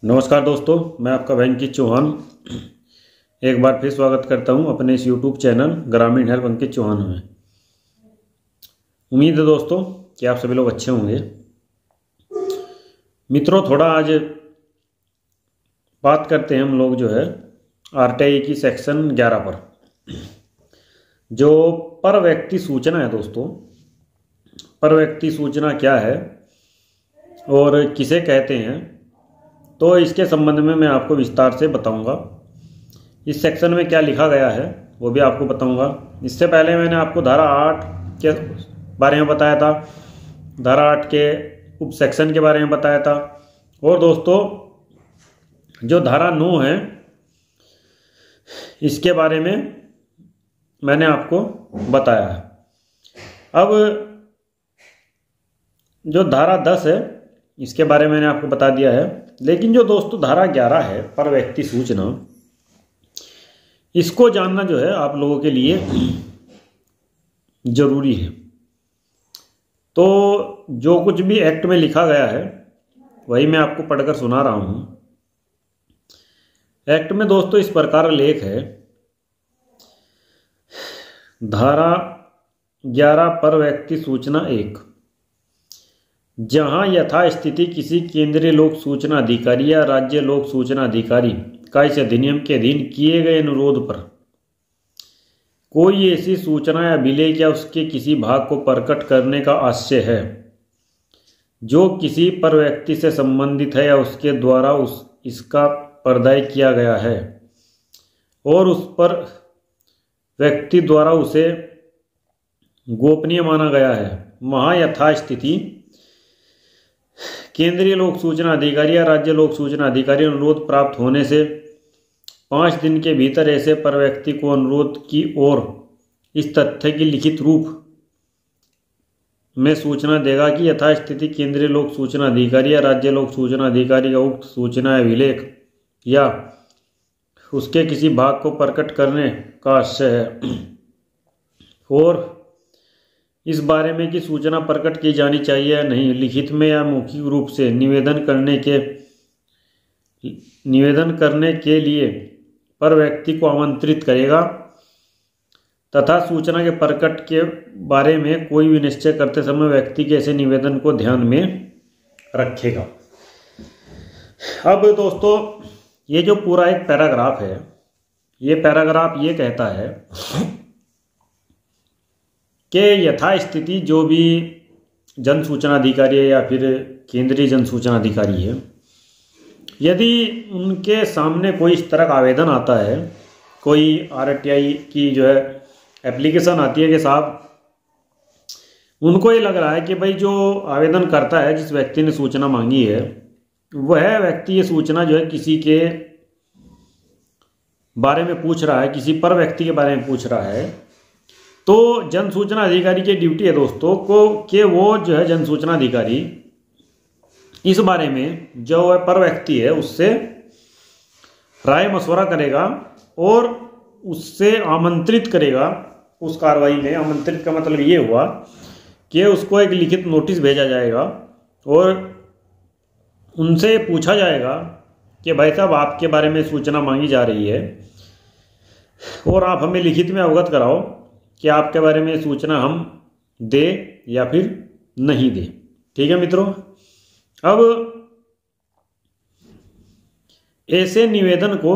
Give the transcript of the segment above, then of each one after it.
नमस्कार दोस्तों, मैं आपका वेंकित चौहान एक बार फिर स्वागत करता हूं अपने इस यूट्यूब चैनल ग्रामीण हेल्प अंकित चौहान में। उम्मीद है दोस्तों कि आप सभी लोग अच्छे होंगे। मित्रों, थोड़ा आज बात करते हैं हम लोग जो है आरटीआई की सेक्शन 11 पर। जो पर व्यक्ति सूचना है दोस्तों, पर व्यक्ति सूचना क्या है और किसे कहते हैं, तो इसके संबंध में मैं आपको विस्तार से बताऊंगा। इस सेक्शन में क्या लिखा गया है वो भी आपको बताऊंगा। इससे पहले मैंने आपको धारा 8 के बारे में बताया था, धारा 8 के उप सेक्शन के बारे में बताया था। और दोस्तों, जो धारा 9 है इसके बारे में मैंने आपको बताया है। अब जो धारा 10 है इसके बारे में मैंने आपको बता दिया है। लेकिन जो दोस्तों धारा 11 है पर व्यक्ति सूचना, इसको जानना जो है आप लोगों के लिए जरूरी है। तो जो कुछ भी एक्ट में लिखा गया है वही मैं आपको पढ़कर सुना रहा हूं। एक्ट में दोस्तों इस प्रकार लेख है, धारा 11 पर व्यक्ति सूचना 1। जहां यथास्थिति किसी केंद्रीय लोक सूचना अधिकारी या राज्य लोक सूचना अधिकारी का इस अधिनियम के अधीन किए गए अनुरोध पर कोई ऐसी सूचना या अभिलेख या उसके किसी भाग को प्रकट करने का आशय है जो किसी पर व्यक्ति से संबंधित है या उसके द्वारा इसका पर्दाय किया गया है और उस पर व्यक्ति द्वारा उसे गोपनीय माना गया है, वहां यथास्थिति केंद्रीय लोक सूचना अधिकारी या राज्य लोक सूचना अधिकारी अनुरोध प्राप्त होने से 5 दिन के भीतर ऐसे पर व्यक्ति को अनुरोध की ओर इस तथ्य की लिखित रूप में सूचना देगा कि यथास्थिति केंद्रीय लोक सूचना अधिकारी या राज्य लोक सूचना अधिकारी का उक्त सूचना अभिलेख या उसके किसी भाग को प्रकट करने का आशय है और इस बारे में कि सूचना प्रकट की जानी चाहिए या नहीं, लिखित में या मौखिक रूप से निवेदन करने के लिए पर व्यक्ति को आमंत्रित करेगा तथा सूचना के प्रकट के बारे में कोई भी निश्चय करते समय व्यक्ति के ऐसे निवेदन को ध्यान में रखेगा। अब दोस्तों, ये जो पूरा एक पैराग्राफ है, ये पैराग्राफ ये कहता है कि यथास्थिति जो भी जन सूचना अधिकारी है या फिर केंद्रीय जन सूचना अधिकारी है, यदि उनके सामने कोई इस तरह का आवेदन आता है, कोई आरटीआई की जो है एप्लीकेशन आती है कि साहब उनको ये लग रहा है कि भाई जो आवेदन करता है, जिस व्यक्ति ने सूचना मांगी है, वह व्यक्ति ये सूचना जो है किसी के बारे में पूछ रहा है, किसी पर व्यक्ति के बारे में पूछ रहा है, तो जन सूचना अधिकारी की ड्यूटी है दोस्तों को कि वो जो है जन सूचना अधिकारी इस बारे में जो पर व्यक्ति है उससे राय मशवरा करेगा और उससे आमंत्रित करेगा। उस कार्रवाई में आमंत्रित का मतलब ये हुआ कि उसको एक लिखित नोटिस भेजा जाएगा और उनसे पूछा जाएगा कि भाई साहब आपके बारे में सूचना मांगी जा रही है और आप हमें लिखित में अवगत कराओ कि आपके बारे में सूचना हम दे या फिर नहीं दे। ठीक है मित्रों। अब ऐसे निवेदन को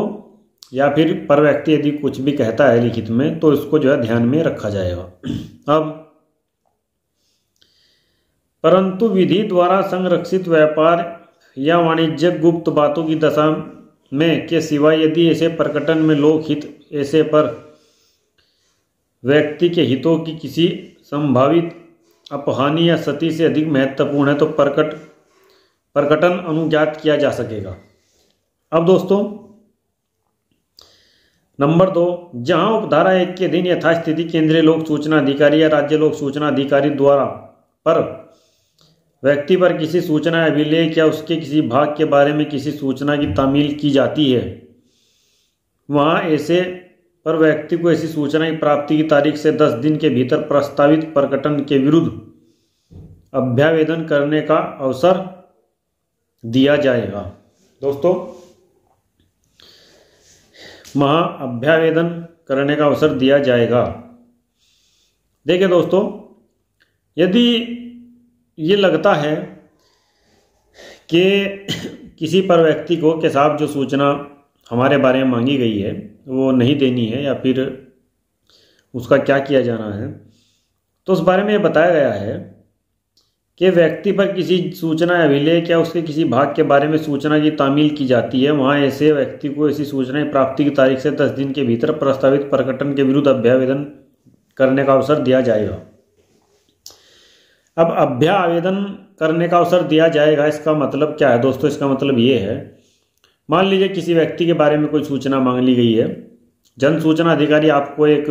या फिर पर व्यक्ति यदि कुछ भी कहता है लिखित में तो इसको जो है ध्यान में रखा जाएगा। अब परंतु विधि द्वारा संरक्षित व्यापार या वाणिज्यिक गुप्त बातों की दशा में के सिवाय यदि ऐसे प्रकटन में लोक हित ऐसे पर व्यक्ति के हितों की किसी संभावित अपहानि या क्षति से अधिक महत्वपूर्ण है तो प्रकटन अनुज्ञात किया जा सकेगा। अब दोस्तों, नंबर 2, जहां उपधारा 1 के अधीन यथास्थिति केंद्रीय लोक सूचना अधिकारी या राज्य लोक सूचना अधिकारी द्वारा पर व्यक्ति पर किसी सूचना अभिलेख या उसके किसी भाग के बारे में किसी सूचना की तामील की जाती है, वहां ऐसे पर व्यक्ति को ऐसी सूचना की प्राप्ति की तारीख से 10 दिन के भीतर प्रस्तावित प्रकटन के विरुद्ध अभ्यावेदन करने का अवसर दिया जाएगा। दोस्तों महाअभ्यावेदन करने का अवसर दिया जाएगा। देखिए दोस्तों, यदि ये लगता है कि किसी पर व्यक्ति को के साथ जो सूचना हमारे बारे में मांगी गई है वो नहीं देनी है या फिर उसका क्या किया जाना है, तो उस बारे में ये बताया गया है कि व्यक्ति पर किसी सूचना अभिलेख या उसके किसी भाग के बारे में सूचना की तामील की जाती है, वहाँ ऐसे व्यक्ति को ऐसी सूचना प्राप्ति की तारीख से 10 दिन के भीतर प्रस्तावित प्रकटन के विरुद्ध अभ्यावेदन करने का अवसर दिया जाएगा। अब अभ्यावेदन करने का अवसर दिया जाएगा, इसका मतलब क्या है दोस्तों? इसका मतलब ये है, मान लीजिए किसी व्यक्ति के बारे में कोई सूचना मांग ली गई है, जन सूचना अधिकारी आपको एक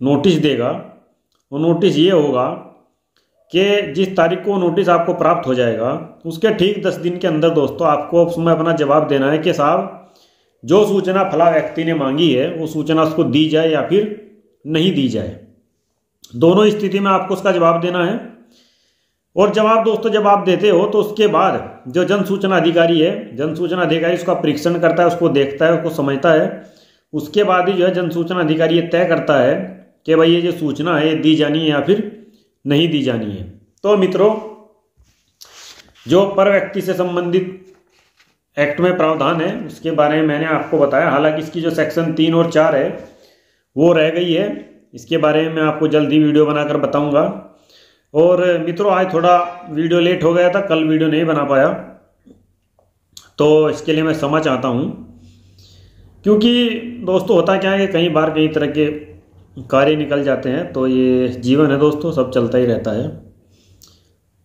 नोटिस देगा। वो नोटिस ये होगा कि जिस तारीख को नोटिस आपको प्राप्त हो जाएगा उसके ठीक 10 दिन के अंदर दोस्तों आपको उसमें अपना जवाब देना है कि साहब जो सूचना फला व्यक्ति ने मांगी है वो सूचना उसको दी जाए या फिर नहीं दी जाए। दोनों स्थिति में आपको उसका जवाब देना है। और जवाब दोस्तों जब आप देते हो तो उसके बाद जो जन सूचना अधिकारी है, जन सूचना अधिकारी उसका परीक्षण करता है, उसको देखता है, उसको समझता है। उसके बाद ही जो है जन सूचना अधिकारी ये तय करता है कि भाई ये जो सूचना है दी जानी है या फिर नहीं दी जानी है। तो मित्रों, जो पर व्यक्ति से संबंधित एक्ट में प्रावधान है उसके बारे में मैंने आपको बताया। हालांकि इसकी जो सेक्शन 3 और 4 है वो रह गई है, इसके बारे में मैं आपको जल्दी वीडियो बनाकर बताऊंगा। और मित्रों, आज थोड़ा वीडियो लेट हो गया था, कल वीडियो नहीं बना पाया, तो इसके लिए मैं क्षमा चाहता हूँ। क्योंकि दोस्तों होता क्या है कि कई बार कई तरह के कार्य निकल जाते हैं, तो ये जीवन है दोस्तों, सब चलता ही रहता है।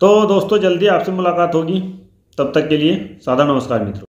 तो दोस्तों जल्दी आपसे मुलाकात होगी, तब तक के लिए सादर नमस्कार मित्रों।